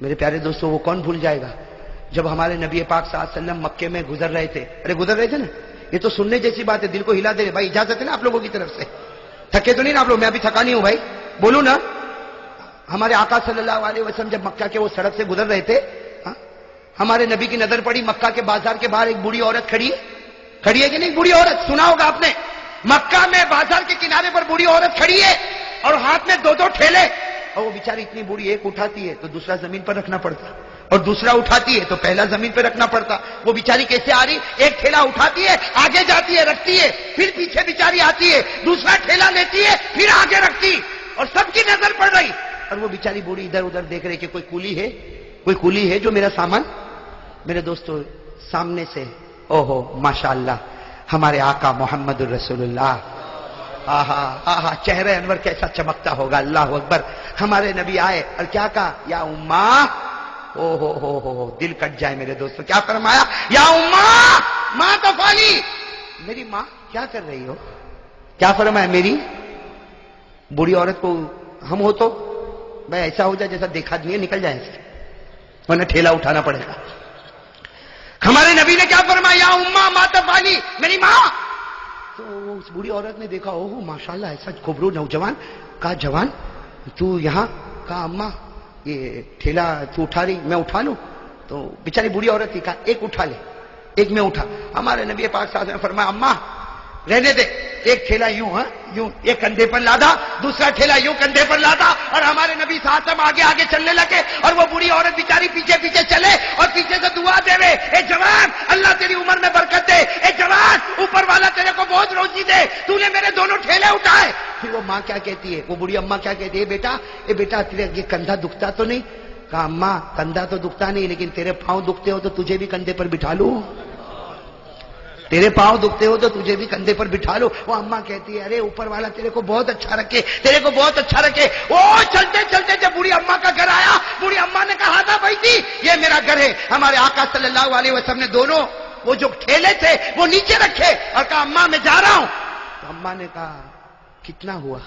میرے پیارے دوستوں، وہ کون بھول جائے گا جب ہمارے نبی پاک صلی اللہ علیہ وسلم مکے میں گزر رہے تھے. ارے گزر رہے تھے نا، یہ تو سننے جیسی بات ہے، دل کو ہلا دے رہے. بھائی اجازت ہے نا آپ لوگوں کی طرف سے؟ تھکے تو نہیں نا آپ لوگ؟ میں ابھی تھکا نہیں ہوں بھائی، بولو نا. ہمارے آقا صلی اللہ علیہ وسلم جب مکہ کے وہ سڑک سے گزر رہے تھے، ہمارے نبی کی نظر پڑی مکہ کے بازار کے باہر ایک بوڑھی عورت کھڑی ہے کہ نہیں؟ بوڑھی عورت سنا ہوگا آپ نے. مکہ میں بازار کے کنارے پر بوڑھی عورت کھڑی ہے اور ہاتھ میں دو ٹھیلے، اور وہ بیچاری اتنی بوڑھی، ایک اٹھاتی ہے تو دوسرا زمین پر رکھنا پڑتا، اور دوسرا اٹھاتی ہے تو پہلا زمین پہ رکھنا پڑتا. وہ بیچاری کیسے آ رہی؟ ایک ٹھیلا اٹھاتی ہے، آگے جاتی ہے، رکھتی ہے، پھر پیچھے بیچاری آتی ہے، دوسرا ٹھیلا لیتی ہے، پھر آگے رکھتی، اور سب کی نظر پڑ رہی. اور وہ بیچاری بوڑھی ادھر ادھر دیکھ رہی کہ کوئی کولی ہے جو میرا سامان. میرے دوستو سامنے سے اوہو ماشاءاللہ ہمارے آقا محمد الرسول اللہ، آہا آہا چہرہ انور کیسا چمکتا ہوگا، اللہ اکبر. ہمارے نبی آئے اور کیا کہا؟ یا اماں. او ہو دل کٹ جائے میرے دوستو. کیا فرمایا؟ یا اماں ماں تفعلی، میری ماں کیا کر رہی ہو؟ کیا فرمایا؟ میری بوڑھی عورت کو ہم ہو تو بھائی ایسا ہو جائے جیسا دیکھا نہیں ہے، نکل جائے ایسے، ورنہ ٹھیلا اٹھانا پڑے گا. ہمارے نبی نے کیا فرمایا؟ یا اماں ما تفعلی، میری ماں. تو اس بوڑھی عورت نے دیکھا، اوہ ماشاءاللہ ایسا خوبرو نوجوان. کہا جوان تو یہاں؟ کہا اماں یہ ٹھیلا تو اٹھا رہی، میں اٹھا لوں؟ تو بیچاری بوڑھی عورت تھی، کہا ایک اٹھا لے، ایک میں اٹھا. ہمارے نبی پاک صلی اللہ علیہ وسلم نے فرمایا اماں رہنے دے، ایک ٹھیلا یوں ایک کندھے پر لادا، دوسرا ٹھیلا یوں کندھے پر لادا، اور ہمارے نبی صلی اللہ علیہ وسلم آگے آگے چلنے لگے، اور وہ بوڑھی عورت بیچاری پیچھے پیچھے چلے اور پیچھے سے دعا دے رہے، اے جوان اللہ تیری عمر میں برکت دے، اے جوان اوپر والا تیرے کو بہت روزی دے، تو نے میرے دونوں ٹھیلے اٹھائے. پھر وہ ماں کیا کہتی ہے، وہ بوڑھی اماں کیا کہتی ہے؟ بیٹا تیرے یہ کندھا دکھتا تو نہیں؟ کہا اماں کندھا تو دکھتا نہیں، لیکن تیرے پاؤں دکھتے ہو تو تجھے بھی کندھے پر بٹھا لوں، تیرے پاؤں دکھتے ہو تو تجھے بھی کندھے پر بٹھا لو. وہ اماں کہتی ہے ارے اوپر والا تیرے کو بہت اچھا رکھے، تیرے کو بہت اچھا رکھے. وہ چلتے چلتے جب بوڑھی اماں کا گھر آیا، بوڑھی اماں نے کہا تھا بھائی تھی یہ میرا گھر ہے. ہمارے آقا صلی اللہ علیہ وسلم نے دونوں وہ جو ٹھیلے تھے وہ نیچے رکھے اور کہا اماں میں جا رہا ہوں. تو اماں نے کہا کتنا ہوا؟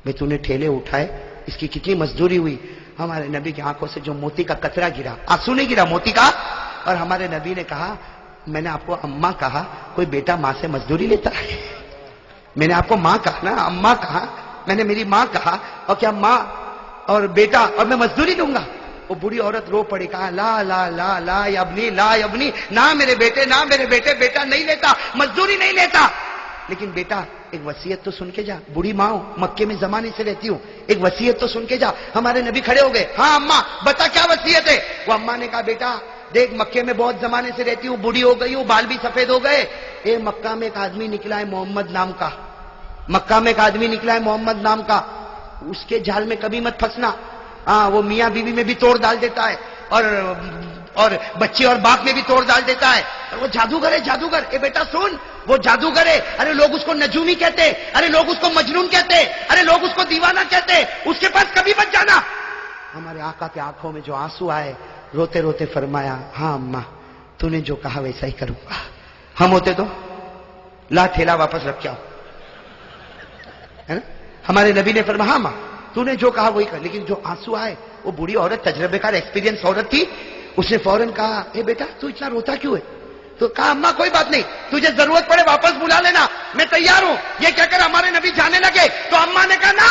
میں تو نے ٹھیلے اٹھائے، اس کی کتنی مزدوری ہوئی؟ ہمارے نبی کی آنکھوں سے جو موتی کا قطرہ گرا، آنسو نہیں گرا، موتی کا. اور ہمارے نبی نے کہا میں نے آپ کو اماں کہا، کوئی بیٹا ماں سے مزدوری لیتا ہے؟ میں نے آپ کو ماں کہا نا، اماں کہا، میں نے میری ماں کہا، اور کیا ماں اور بیٹا اور میں مزدوری دوں گا؟ وہ بوڑھی عورت رو پڑی، کہا لا لا لا لا ابنی لا ابنی، نہ میرے بیٹے بیٹا نہیں لیتا، مزدوری نہیں لیتا. لیکن بیٹا ایک وصیت تو سن کے جا، بوڑھی ماں ہوں، مکے میں زمانے سے رہتی ہوں، ایک وصیت تو سن کے جا. ہمارے نبی کھڑے ہو گئے، ہاں اماں بتا کیا وصیت ہے؟ وہ اماں نے کہا بیٹا دیکھ مکے میں بہت زمانے سے رہتی ہوں، بوڑھی ہو گئی ہوں، بال بھی سفید ہو گئے. مکہ میں ایک آدمی نکلا ہے محمد نام کا، مکہ میں ایک آدمی نکلا ہے محمد نام کا، اس کے جال میں کبھی مت پھنسنا. وہ میاں بیوی میں بھی توڑ ڈال دیتا ہے، اور بچے اور باپ میں بھی توڑ ڈال دیتا ہے. اور وہ جادوگر ہے، جادوگر. بیٹا سن، وہ جادوگر ہے. ارے لوگ اس کو نجومی کہتے، ارے لوگ اس کو مجنون کہتے، ارے لوگ اس کو دیوانہ کہتے، اس کے پاس کبھی مت جانا. ہمارے آقا کے آنکھوں میں جو آنسو آئے، روتے روتے فرمایا ہاں اماں تو نے جو کہا ویسا ہی کروں گا. ہم ہوتے تو لا ٹھیلا واپس رکھ کے آؤ، ہے نا؟ ہمارے نبی نے فرمایا ہاں ماں تو نے جو کہا وہی کر. لیکن جو آنسو آئے، وہ بوڑھی عورت تجربے کار ایکسپیرینس عورت تھی، اس نے فوراً کہا اے بیٹا تو اتنا روتا کیوں ہے؟ تو کہا اماں کوئی بات نہیں، تجھے ضرورت پڑے واپس بلا لینا، میں تیار ہوں. یہ کہہ کر ہمارے نبی جانے لگے تو اماں نے کہا نا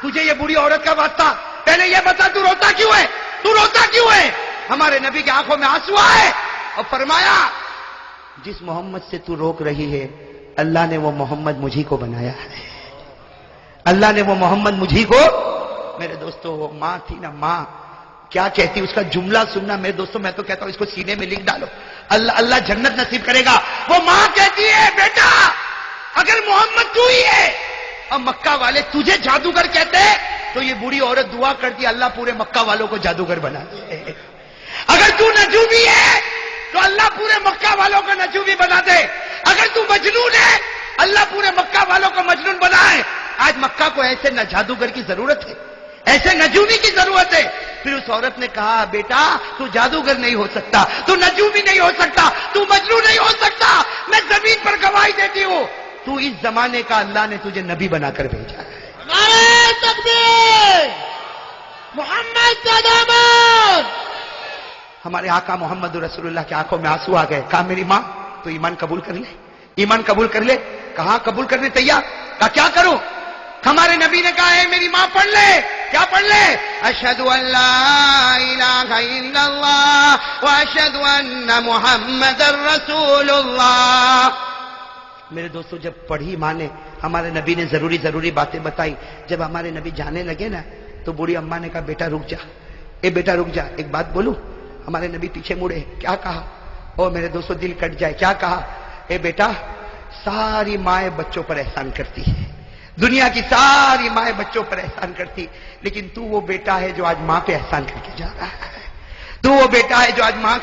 تجھے یہ بوڑھی عورت کا واسطہ، پہلے یہ بتا تو روتا کیوں ہے، تو روتا کیوں ہے؟ ہمارے نبی کی آنکھوں میں آنسو آئے اور فرمایا جس محمد سے تو روک رہی ہے اللہ نے وہ محمد مجھی کو بنایا ہے، اللہ نے وہ محمد مجھی کو. میرے دوستو وہ ماں تھی نا، ماں کیا کہتی، اس کا جملہ سننا میرے دوستو، میں تو کہتا ہوں اس کو سینے میں لکھ ڈالو، اللہ جنت نصیب کرے گا. وہ ماں کہتی ہے بیٹا اگر محمد تو ہی ہے اور مکہ والے تجھے جادوگر کہتے تو یہ بوڑھی عورت دعا کرتی اللہ پورے مکہ والوں کو جادوگر بنا دے. اگر تو نجومی ہے تو اللہ پورے مکہ والوں کو نجومی بنا دے. اگر تو مجنون ہے اللہ پورے مکہ والوں کو مجنون بنائے. آج مکہ کو ایسے نہ جادوگر کی ضرورت ہے، ایسے نجومی کی ضرورت ہے. پھر اس عورت نے کہا بیٹا تو جادوگر نہیں ہو سکتا، تو نجومی نہیں ہو سکتا، تو مجنون نہیں ہو سکتا. میں زمین پر گواہی دیتی ہوں تو اس زمانے کا اللہ نے تجھے نبی بنا کر بھیجا ہے. نعرہ تکبیر، محمد کا دامن ہمارے آقا محمد رسول اللہ کی آنکھوں میں آنسو آ گئے. کہا میری ماں تو ایمان قبول کر لے, ایمان قبول کر لے. کہاں قبول کرنے تیار. کہا کیا کروں؟ ہمارے نبی نے کہا ہے میری ماں پڑھ لے. کیا پڑھ لے؟ اشہد ان لا الہ الا اللہ واشہد ان محمد رسول اللہ. میرے دوستو جب پڑھی ماں نے, ہمارے نبی نے ضروری باتیں بتائی. جب ہمارے نبی جانے لگے نا تو بوڑھی اماں نے کہا بیٹا رک جا, اے بیٹا رک جا, ایک بات بولوں. ہمارے نبی پیچھے مڑے. کیا کہا؟ او میرے دوستو دل کٹ جائے. کیا کہا؟ اے بیٹا ساری مائیں بچوں پر احسان کرتی ہے, دنیا کی ساری مائیں بچوں پر احسان کرتی, لیکن تو وہ بیٹا ہے جو آج ماں پہ احسان کر کے جا رہا ہے. تو وہ بیٹا ہے جو آج ماں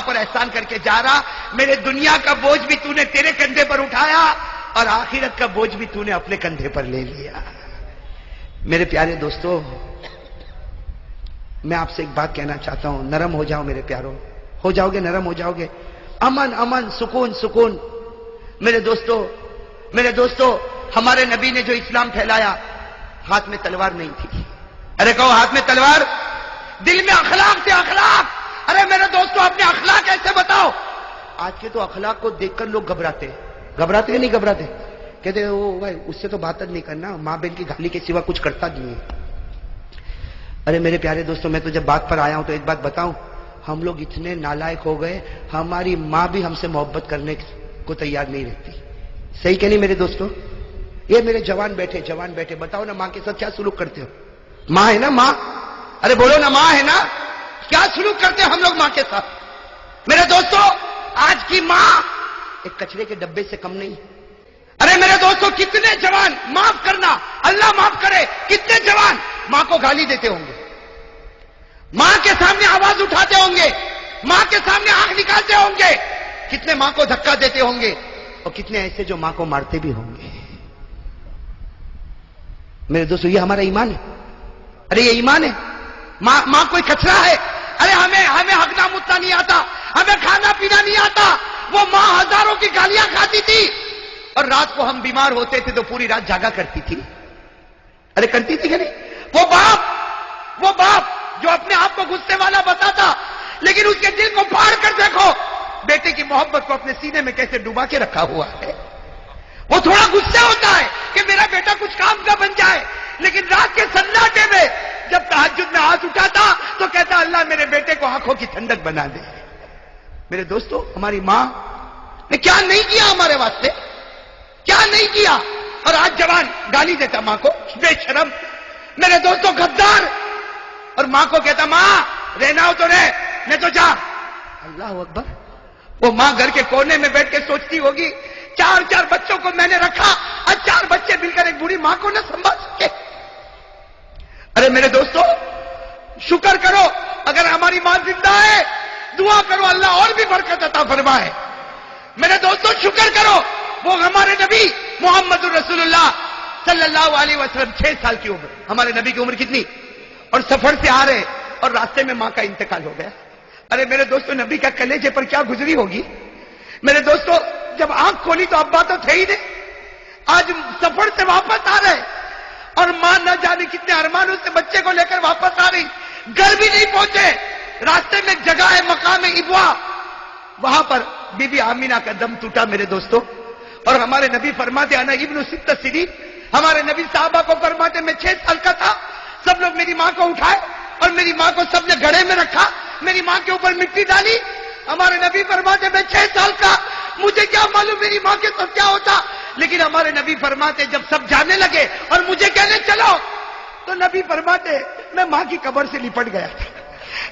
پر احسان کر کے جا رہا. میرے دنیا کا بوجھ بھی تو نے تیرے کندھے پر اٹھایا اور آخرت کا بوجھ بھی تو نے اپنے کندھے پر لے لیا. میرے پیارے دوستو, میں آپ سے ایک بات کہنا چاہتا ہوں. نرم ہو جاؤ میرے پیاروں, ہو جاؤ گے, نرم ہو جاؤ گے. امن, سکون. میرے دوستو ہمارے نبی نے جو اسلام پھیلایا ہاتھ میں تلوار نہیں تھی. ارے کہو ہاتھ میں تلوار, دل میں اخلاق تھے, اخلاق. ارے میرے دوستو اپنے اخلاق ایسے بتاؤ. آج کے تو اخلاق کو دیکھ کر لوگ گھبراتے کہ نہیں گھبراتے؟ کہتے او بھائی اس سے تو بات نہیں کرنا, ماں بہن کی گالی کے سوا کچھ کرتا نہیں ہے. ارے میرے پیارے دوستو میں تو جب بات پر آیا ہوں تو ایک بات بتاؤں, ہم لوگ اتنے نالائق ہو گئے, ہماری ماں بھی ہم سے محبت کرنے کو تیار نہیں رہتی. صحیح کہ نہیں میرے دوستو؟ یہ میرے جوان بیٹھے بتاؤ نا ماں کے ساتھ کیا سلوک کرتے ہو؟ ماں ہے نا ماں, ارے بولو نا ماں ہے نا, کیا سلوک کرتے ہیں ہم لوگ ماں کے ساتھ؟ میرے دوستو آج کی ماں ایک کچرے کے ڈبے سے کم نہیں. ارے میرے دوستو کتنے جوان, معاف کرنا اللہ معاف کرے, کتنے جوان ماں کو گالی دیتے ہوں گے, ماں کے سامنے آواز اٹھاتے ہوں گے, ماں کے سامنے آنکھ نکالتے ہوں گے, کتنے ماں کو دھکا دیتے ہوں گے, اور کتنے ایسے جو ماں کو مارتے بھی ہوں گے. میرے دوستو یہ ہمارا ایمان ہے. ارے یہ ایمان ہے. ماں کوئی کچرا ہے؟ ارے ہمیں ہگنا متنا نہیں آتا, ہمیں کھانا پینا نہیں آتا. وہ ماں ہزاروں کی گالیاں کھاتی تھی اور رات کو ہم بیمار ہوتے تھے تو پوری رات جاگا کرتی تھی. ارے کرتی تھی کہ نہیں؟ وہ باپ جو اپنے آپ کو غصے والا بتاتا, لیکن اس کے دل کو پھاڑ کر دیکھو, بیٹے کی محبت کو اپنے سینے میں کیسے ڈبا کے رکھا ہوا ہے. وہ تھوڑا غصے ہوتا ہے کہ میرا بیٹا کچھ کام کا بن جائے, لیکن رات کے سناٹے میں جب تہجد میں ہاتھ اٹھاتا تو کہتا اللہ میرے بیٹے کو آنکھوں کی ٹھنڈک بنا دے. میرے دوستو ہماری ماں نے کیا نہیں کیا ہمارے واسطے, کیا نہیں کیا. اور آج جوان گالی دیتا ماں کو, بے شرم. میرے دوستو غدار, اور ماں کو کہتا ماں رہنا ہو تو رہ, نہیں تو جا. اللہ اکبر. وہ ماں گھر کے کونے میں بیٹھ کے سوچتی ہوگی 4 بچوں کو میں نے رکھا, اور 4 بچے مل کر ایک بوڑھی ماں کو نہ سنبھال سکے. ارے میرے دوستو شکر کرو اگر ہماری ماں زندہ ہے, دعا کرو اللہ اور بھی برکت عطا فرمائے. میرے دوستو شکر کرو, وہ ہمارے نبی محمد رسول اللہ صلی اللہ علیہ وسلم 6 سال کی عمر, ہمارے نبی کی عمر کتنی, اور سفر سے آ رہے اور راستے میں ماں کا انتقال ہو گیا. ارے میرے دوستو نبی کا کلیجے پر کیا گزری ہوگی. میرے دوستو جب آنکھ کھولی تو ابا تو تھے ہی نہیں, آج سفر سے واپس آ رہے اور ماں نہ جانے کتنے ارمانوں سے بچے کو لے کر واپس آ رہی, گھر بھی نہیں پہنچے. راستے میں ایک جگہ ہے مقام ابوا, وہاں پر بی بی آمینہ کا دم ٹوٹا میرے دوستو. اور ہمارے نبی فرماتے انا ابن 6 سنین, ہمارے نبی صحابہ کو فرماتے میں 6 سال کا تھا, سب لوگ میری ماں کو اٹھائے اور میری ماں کو سب نے گھڑے میں رکھا, میری ماں کے اوپر مٹی ڈالی. ہمارے نبی فرماتے میں 6 سال کا, مجھے کیا معلوم میری ماں کے ساتھ کیا ہوتا. لیکن ہمارے نبی فرماتے جب سب جانے لگے اور مجھے کہنے چلو, تو نبی فرماتے میں ماں کی قبر سے لپٹ گیا تھا,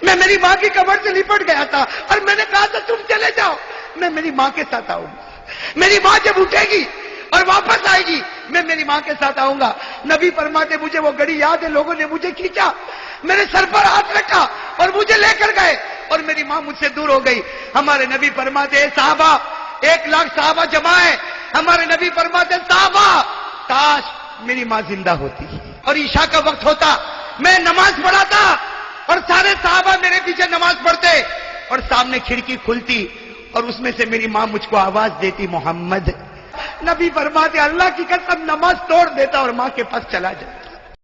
میں میری ماں کی قبر سے لپٹ گیا تھا, اور میں نے کہا تھا تم چلے جاؤ, میں میری ماں کے ساتھ آؤں گا. میری ماں جب اٹھے گی اور واپس آئے گی میں میری ماں کے ساتھ آؤں گا. نبی فرماتے مجھے وہ گھڑی یاد ہے, لوگوں نے مجھے کھینچا, میرے سر پر ہاتھ رکھا اور مجھے لے کر گئے, اور میری ماں مجھ سے دور ہو گئی. ہمارے نبی فرماتے اے صحابہ, 1 لاکھ صحابہ جمع ہے, ہمارے نبی فرماتے صحابہ کاش میری ماں زندہ ہوتی اور عشاء کا وقت ہوتا, میں نماز پڑھاتا اور سارے صحابہ میرے پیچھے نماز پڑھتے, اور سامنے کھڑکی کھلتی اور اس میں سے میری ماں مجھ کو آواز دیتی محمد. نبی فرماتے اللہ کی قسم نماز توڑ دیتا اور ماں کے پاس چلا جاتا.